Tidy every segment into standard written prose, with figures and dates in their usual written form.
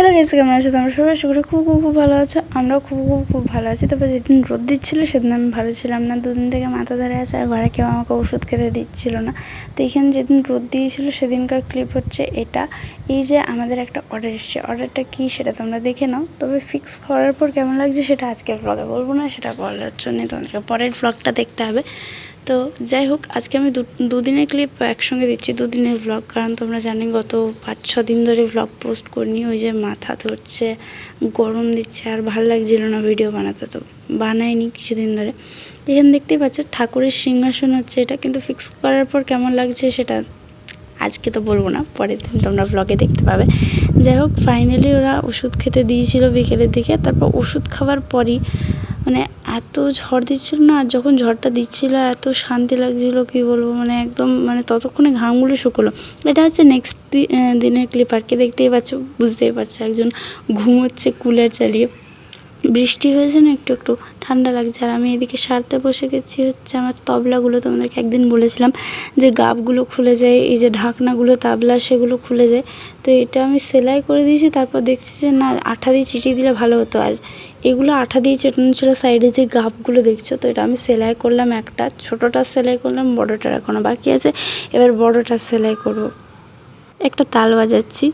Hello guys, কেমন আছো তোমরা সবাই? আশা করি খুব খুব খুব ভালো আছো। আমরাও খুব খুব খুব ভালো আছি। তারপর যেদিন রোদ দিচ্ছিল সেদিন আমি ভালো ছিলাম না। দুদিন থেকে মাথা ধরে আছে আর ঘরে কেউ আমাকে ওষুধ খেতে দিচ্ছিল না। তো এখানে যেদিন রোদ দিয়েছিল সেদিনকার ক্লিপ হচ্ছে এটা। এই যে আমাদের একটা অর্ডার এসছে, অর্ডারটা কী সেটা তোমরা দেখে নাও। তবে ফিক্স করার পর কেমন লাগছে সেটা আজকের ব্লগে বলবো না, সেটা বলার জন্যই তোমাদেরকে পরের ব্লগটা দেখতে হবে। তো যাই হোক, আজকে আমি দুদিনের ক্লিপ একসঙ্গে দিচ্ছি, দুদিনের ব্লগ। কারণ তোমরা জানি গত 5-6 দিন ধরে ব্লগ পোস্ট করিনি। ওই যে মাথা ধরছে, গরম দিচ্ছে, আর ভালো লাগছিল না ভিডিও বানাতে, তো বানাইনি কিছুদিন ধরে। এখানে দেখতেই পাচ্ছ ঠাকুরের সিংহাসন হচ্ছে এটা, কিন্তু ফিক্স করার পর কেমন লাগছে সেটা আজকে তো বলবো না, পরের দিন তোমরা ব্লগে দেখতে পাবে। যাই হোক, ফাইনালি ওরা ওষুধ খেতে দিয়েছিল বিকেলের দিকে। তারপর ওষুধ খাওয়ার পরই মানে এত ঝড় দিচ্ছিল না, আর যখন ঝড়টা দিচ্ছিল এত শান্তি লাগছিল কি বলবো, মানে একদম মানে ততক্ষণে ঘামগুলো শুকলো। এটা হচ্ছে নেক্সট দিনের ক্লিপ, আর কি দেখতেই পাচ্ছ, বুঝতেই পারছো একজন ঘুমোচ্ছে কুলার চালিয়ে। বৃষ্টি হয়েছে না, একটু একটু ঠান্ডা লাগছে। আর আমি এদিকে সারতে বসে গেছি হচ্ছে আমার তবলাগুলো। তোমাদেরকে একদিন বলেছিলাম যে গাবগুলো খুলে যায়, এই যে ঢাকনাগুলো তাবলা সেগুলো খুলে যায়। তো এটা আমি সেলাই করে দিয়েছি। তারপর দেখছি যে না, আঠা দিয়ে চিটিয়ে দিলে ভালো হতো। আর এগুলো আঠা দিয়ে চেটানো ছিল সাইডে যে গাবগুলো দেখছো। তো এটা আমি সেলাই করলাম, একটা ছোটোটা সেলাই করলাম, বড়োটার এখনও বাকি আছে। এবার বড়োটা সেলাই করব। একটা তাল বাজাচ্ছি।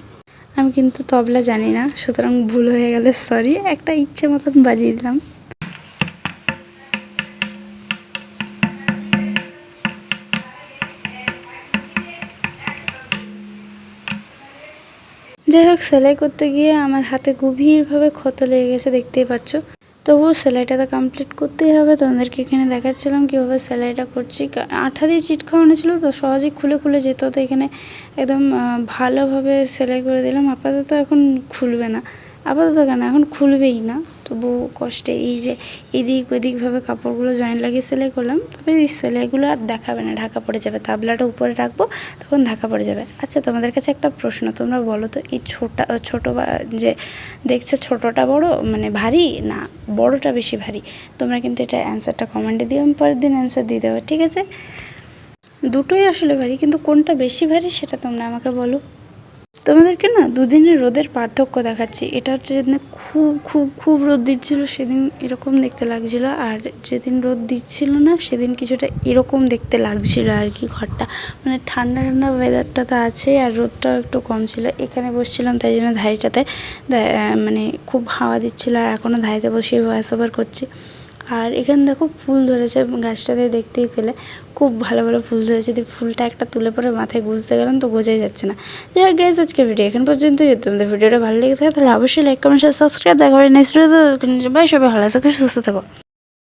আমি কিন্তু তবলা জানি না, সুতরাং ভুল হয়ে গেলে সরি, একটা ইচ্ছে মতন বাজিয়ে দিলাম। যাই হোক, সেলাই করতে গিয়ে আমার হাতে গভীরভাবে ক্ষত লেগে গেছে, দেখতেই পাচ্ছ। তবুও সেলাইটা তো কমপ্লিট করতেই হবে। তোমাদেরকে এখানে দেখাচ্ছিলাম কীভাবে সেলাইটা করছি। আঠা দিয়ে চিট খাওয়ানো ছিল তো সহজেই খুলে খুলে যেত। তো এখানে একদম ভালোভাবে সেলাই করে দিলাম। আপাতত এখন খুলবে না, আপাতত কেন, এখন খুলবেই না। তবু কষ্টে এই যে এদিক ওদিকভাবে কাপড়গুলো জয়েন্ট লাগিয়ে সেলাই করলাম। তবে এই সেলাইগুলো আর দেখাবে না, ঢাকা পড়ে যাবে। তাবলাটা উপরে রাখবো, তখন ঢাকা পড়ে যাবে। আচ্ছা, তোমাদের কাছে একটা প্রশ্ন, তোমরা বলো তো, এই ছোটো যে দেখছো, ছোটোটা বড় মানে ভারী না বড়টা বেশি ভারী? তোমরা কিন্তু এটা অ্যান্সারটা কমেন্টে দিও, আমি পরের দিন অ্যান্সার দিয়ে দেবো, ঠিক আছে? দুটোই আসলে ভারী, কিন্তু কোনটা বেশি ভারী সেটা তোমরা আমাকে বলো। তোমাদেরকে না দুদিনের রোদের পার্থক্য দেখাচ্ছি। এটা হচ্ছে যেদিন খুব খুব খুব রোদ দিচ্ছিল সেদিন এরকম দেখতে লাগছিল, আর যেদিন রোদ দিচ্ছিল না সেদিন কিছুটা এরকম দেখতে লাগছিল আর কি। ঘরটা মানে ঠান্ডা ঠান্ডা ওয়েদারটা তো আছে, আর রোদটাও একটু কম ছিল। এখানে বসছিলাম তাই জন্য ধাড়িটাতে মানে খুব হাওয়া দিচ্ছিল, আর এখনও ধাড়িতে বসিয়ে ভয়েস ওভার করছি। আর এখানে দেখো ফুল ধরেছে গাছটাতে, দেখতেই পেলে খুব ভালো ভালো ফুল ধরেছে। যদি ফুলটা একটা তুলে পরে মাথায় গুঁজতে গেলাম তো বোঝাই যাচ্ছে না। যাই হোক গাইস, আজকের ভিডিও এখন পর্যন্ত। যদি তোমাদের ভিডিওটা ভালো লেগে থাকে তাহলে অবশ্যই লাইক কমেন্ট সাবস্ক্রাইব। দেখা হবে নেক্সট ভিডিওতে। বাই, সবাই ভালো থাকো, সুস্থ থাকো।